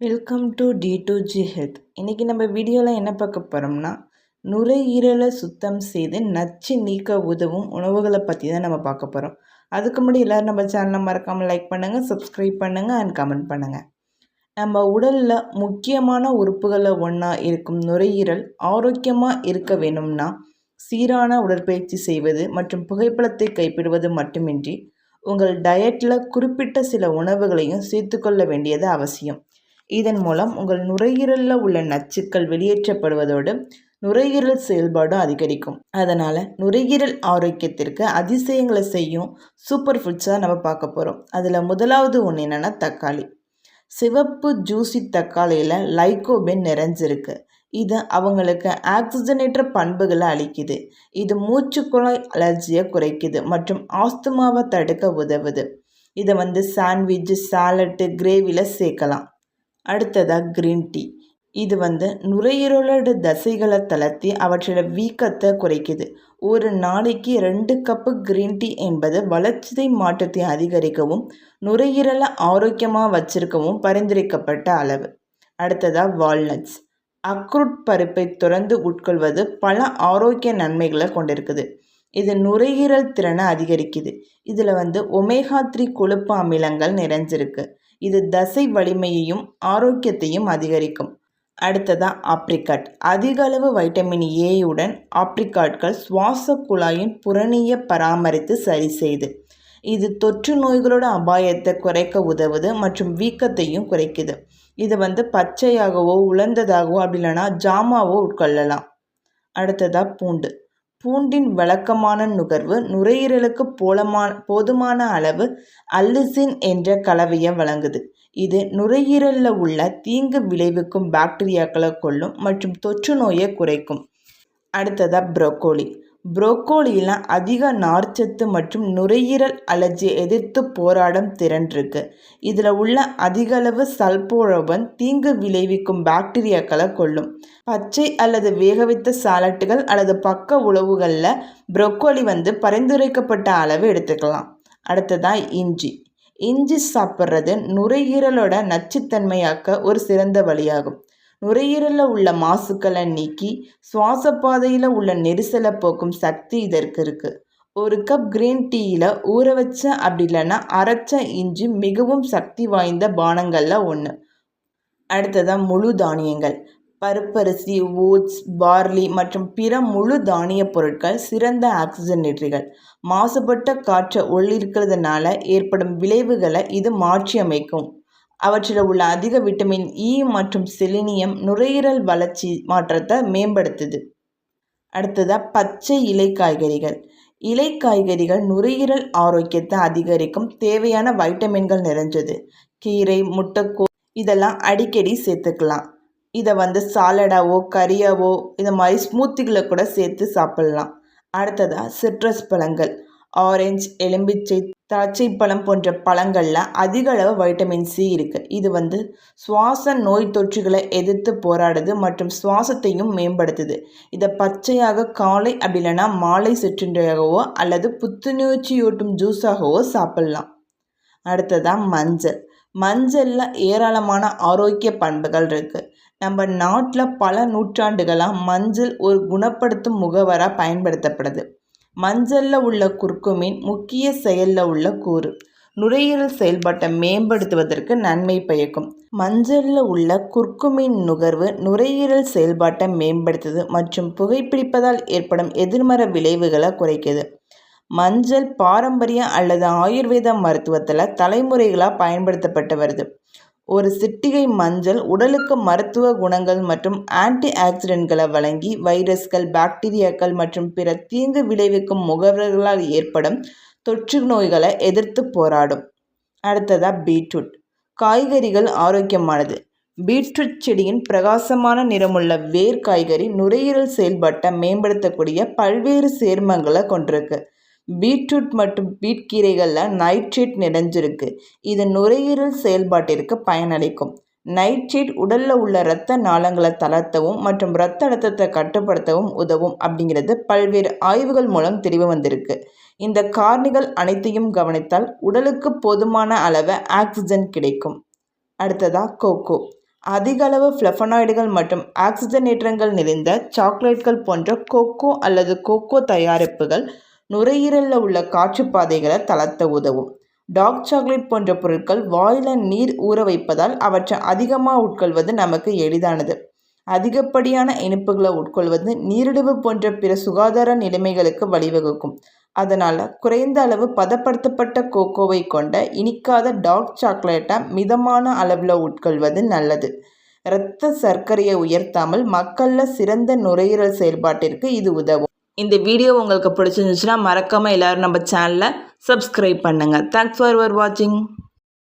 Welcome to D2G health. இன்றைக்கி நம்ம வீடியோவில் என்ன பார்க்க போகிறோம்னா, நுரையீரலை சுத்தம் செய்து நச்சு நீக்க உதவும் உணவுகளை பற்றி தான் நம்ம பார்க்க போகிறோம். அதுக்கு முன்னாடி எல்லோரும் நம்ம சேனலை மறக்காமல் லைக் பண்ணுங்கள், சப்ஸ்கிரைப் பண்ணுங்கள் அண்ட் கமெண்ட் பண்ணுங்கள். நம்ம உடலில் முக்கியமான உறுப்புகளில் ஒன்றா இருக்கும் நுரையீரல் ஆரோக்கியமாக இருக்க வேணும்னா சீரான உடற்பயிற்சி செய்வது மற்றும் புகைப்படத்தை கைப்பிடுவது மட்டுமின்றி உங்கள் டயட்டில் குறிப்பிட்ட சில உணவுகளையும் சேர்த்துக்கொள்ள வேண்டியது அவசியம். இதன் மூலம் உங்கள் நுரையீரலில் உள்ள நச்சுக்கள் வெளியேற்றப்படுவதோடு நுரையீரல் செயல்பாடும் அதிகரிக்கும். அதனால் நுரையீரல் ஆரோக்கியத்திற்கு அதிசயங்களை செய்யும் சூப்பர் ஃபுட்ஸாக நம்ம பார்க்க போகிறோம். அதில் முதலாவது ஒன்று என்னென்னா தக்காளி. சிவப்பு ஜூசி தக்காளியில் லைகோபென் நிறைஞ்சிருக்கு. இது அவங்களுக்கு ஆக்சிஜனேற்ற பண்புகளை அளிக்குது. இது மூச்சுக்குழாய் அலர்ஜியை குறைக்குது மற்றும் ஆஸ்துமாவை தடுக்க உதவுது. இதை சாண்ட்விட்ச், சாலட்டு, கிரேவியில் சேர்க்கலாம். அடுத்ததாக க்ரீன் டீ. இது நுரையீரலோட தசைகளை தளர்த்தி அவற்றோட வீக்கத்தை குறைக்குது. ஒரு நாளைக்கு 2 கப்பு க்ரீன் டீ என்பது வளர்ச்சிதை மாற்றத்தை அதிகரிக்கவும் நுரையீரலை ஆரோக்கியமாக வச்சிருக்கவும் பரிந்துரைக்கப்பட்ட அளவு. அடுத்ததாக வால்நட்ஸ். அக்ரூட் பருப்பை தொடர்ந்து உட்கொள்வது பல ஆரோக்கிய நன்மைகளை கொண்டிருக்குது. இது நுரையீரல் திறனை அதிகரிக்குது. இதில் ஒமேகா 3 கொழுப்பு அமிலங்கள் நிறைஞ்சிருக்கு. இது தசை வலிமையையும் ஆரோக்கியத்தையும் அதிகரிக்கும். அடுத்ததாக ஆப்ரிகாட். அதிக அளவு வைட்டமின் ஏயுடன் ஆப்ரிகாட்கள் சுவாச குழாயின் புறணியை பராமரித்து சரி செய்து. இது தொற்று நோய்களோட அபாயத்தை குறைக்க உதவுது மற்றும் வீக்கத்தையும் குறைக்குது. இது பச்சையாகவோ உலர்ந்ததாகவோ அப்படி இல்லைனா ஜாமாவோ உட்கொள்ளலாம். அடுத்ததாக பூண்டு. பூண்டின் வழக்கமான நுகர்வு நுரையீரலுக்கு போதுமான அளவு அல்லிசின் என்ற கலவையை வழங்குது. இது நுரையீரலில் உள்ள தீங்கு விளைவிக்கும் பாக்டீரியாக்களை கொல்லும் மற்றும் தொற்று நோயை குறைக்கும். அடுத்ததாக புரோக்கோலி. புரோக்கோலியில் அதிக நார்ச்சத்து மற்றும் நுரையீரல் அலர்ஜியை எதிர்த்து போராடும் திறன் இருக்குது. இதில் உள்ள அதிகளவு சல்போரபன் தீங்கு விளைவிக்கும் பாக்டீரியாக்களை கொல்லும். பச்சை அல்லது வேகவைத்த சாலட்டுகள் அல்லது பக்க உணவுகளில் புரோக்கோலி பரிந்துரைக்கப்பட்ட அளவு எடுத்துக்கலாம். அடுத்ததாக இஞ்சி. இஞ்சி சாப்பிட்றது நுரையீரலோட நச்சுத்தன்மையாக்க ஒரு சிறந்த வழியாகும். நுரையீரலில் உள்ள மாசுக்களை நீக்கி சுவாசப்பாதையில் உள்ள நெரிசலை போக்கும் சக்தி இதற்கு இருக்குது. ஒரு கப் க்ரீன் டீயில் ஊற வச்ச அப்படி இல்லைன்னா அரைச்ச இஞ்சி மிகவும் சக்தி வாய்ந்த பானங்களில் ஒன்று. அடுத்ததாக முழு தானியங்கள். பருப்பரிசி, ஓட்ஸ், பார்லி மற்றும் பிற முழு தானிய பொருட்கள் சிறந்த ஆக்சிஜனேற்றிகள். மாசுபட்ட காற்றை உள்ளிருக்கிறதுனால ஏற்படும் விளைவுகளை இது மாற்றி அமைக்கும். அவற்றில் உள்ள அதிக விட்டமின் இ மற்றும் செலினியம் நுரையீரல் வளர்ச்சி மாற்றத்தை மேம்படுத்துது. அடுத்ததாக பச்சை இலை காய்கறிகள். இலை காய்கறிகள் நுரையீரல் ஆரோக்கியத்தை அதிகரிக்கும் தேவையான வைட்டமின்கள் நிறைஞ்சது. கீரை, முட்டைக்கோஸ் இதெல்லாம் அடிக்கடி சேர்த்துக்கலாம். இதை சாலடாவோ கறியாவோ இது மாதிரி ஸ்மூத்திகளை கூட சேர்த்து சாப்பிட்லாம். அடுத்ததாக சிட்ரஸ் பழங்கள். ஆரஞ்சு, எலும்பிச்சை, திராட்சை பழம் போன்ற பழங்களில் அதிக அளவு வைட்டமின் சி இருக்குது. இது சுவாச நோய் தொற்றுகளை எதிர்த்து போராடுது மற்றும் சுவாசத்தையும் மேம்படுத்துது. இதை பச்சையாக காலை அப்படி இல்லைன்னா மாலை சிற்றுண்டியாகவோ அல்லது புத்துணர்ச்சியூட்டும் ஜூஸாகவோ சாப்பிட்லாம். அடுத்ததாக மஞ்சள். மஞ்சளில் ஏராளமான ஆரோக்கிய பண்புகள் இருக்குது. நம்ம நாட்டில் பல நூற்றாண்டுகளாக மஞ்சள் ஒரு குணப்படுத்தும் முகவராக பயன்படுத்தப்படுது. மஞ்சளில் உள்ள குர்குமின் முக்கிய செயலில் உள்ள கூறு. நுரையீரல் செயல்பாட்டை மேம்படுத்துவதற்கு நன்மை பயக்கும். மஞ்சளில் உள்ள குர்குமின் நுகர்வு நுரையீரல் செயல்பாட்டை மேம்படுத்துது மற்றும் புகைப்பிடிப்பதால் ஏற்படும் எதிர்மறை விளைவுகளை குறைக்குது. மஞ்சள் பாரம்பரிய அல்லது ஆயுர்வேத மருத்துவத்தில் தலைமுறைகளாக பயன்படுத்தப்பட்டு வருது. ஒரு சிட்டிகை மஞ்சள் உடலுக்கு மருத்துவ குணங்கள் மற்றும் ஆன்டி ஆக்சிடென்ட்களை வழங்கி வைரஸ்கள், பாக்டீரியாக்கள் மற்றும் பிற தீங்கு விளைவிக்கும் முகவர்களால் ஏற்படும் தொற்று நோய்களை எதிர்த்து போராடும். அடுத்ததாக பீட்ரூட். காய்கறிகள் ஆரோக்கியமானது. பீட்ரூட் செடியின் பிரகாசமான நிறமுள்ள வேர் காய்கறி நுரையீரல் செயல்பாட்டை மேம்படுத்தக்கூடிய பல்வேறு சேர்மங்களை கொண்டிருக்கு. பீட்ரூட் மற்றும் பீட்கீரைகளில் நைட்ரேட் நிறைஞ்சிருக்கு. இது நுரையீரல் செயல்பாட்டிற்கு பயனளிக்கும். நைட்ரேட் உடலில் உள்ள இரத்த நாளங்களை தளர்த்தவும் மற்றும் இரத்த அழுத்தத்தை கட்டுப்படுத்தவும் உதவும் அப்படிங்கிறது பல்வேறு ஆய்வுகள் மூலம் தெரிய வந்திருக்கு. இந்த காரணிகள் அனைத்தையும் கவனித்தால் உடலுக்கு போதுமான அளவு ஆக்சிஜன் கிடைக்கும். அடுத்ததாக கோகோ. அதிக அளவு ஃப்ளவனாய்டுகள் மற்றும் ஆக்சிஜனேற்றங்கள் நிறைந்த சாக்லேட்கள் போன்ற கோகோ அல்லது கோகோ தயாரிப்புகள் நுரையீரலில் உள்ள காற்றுப்பாதைகளை தளர்த்த உதவும். டார்க் சாக்லேட் போன்ற பொருட்கள் வாயில் நீர் ஊற வைப்பதால் அவற்றை அதிகமாக உட்கொள்வது நமக்கு எளிதானது. அதிகப்படியான இனிப்புகளை உட்கொள்வது நீரிழிவு போன்ற பிற சுகாதார நிலைமைகளுக்கு வழிவகுக்கும். அதனால் குறைந்த அளவு பதப்படுத்தப்பட்ட கோகோவை கொண்ட இனிக்காத டார்க் சாக்லேட்டை மிதமான அளவில் உட்கொள்வது நல்லது. இரத்த சர்க்கரையை உயர்த்தாமல் மக்களில் சிறந்த நுரையீரல் செயல்பாட்டிற்கு இது உதவும். இந்த வீடியோ உங்களுக்கு பிடிச்சிருந்துச்சுன்னா மறக்காமல் எல்லோரும் நம்ம சேனலை சப்ஸ்கிரைப் பண்ணுங்கள். தேங்க்ஸ் ஃபார் வாட்சிங்.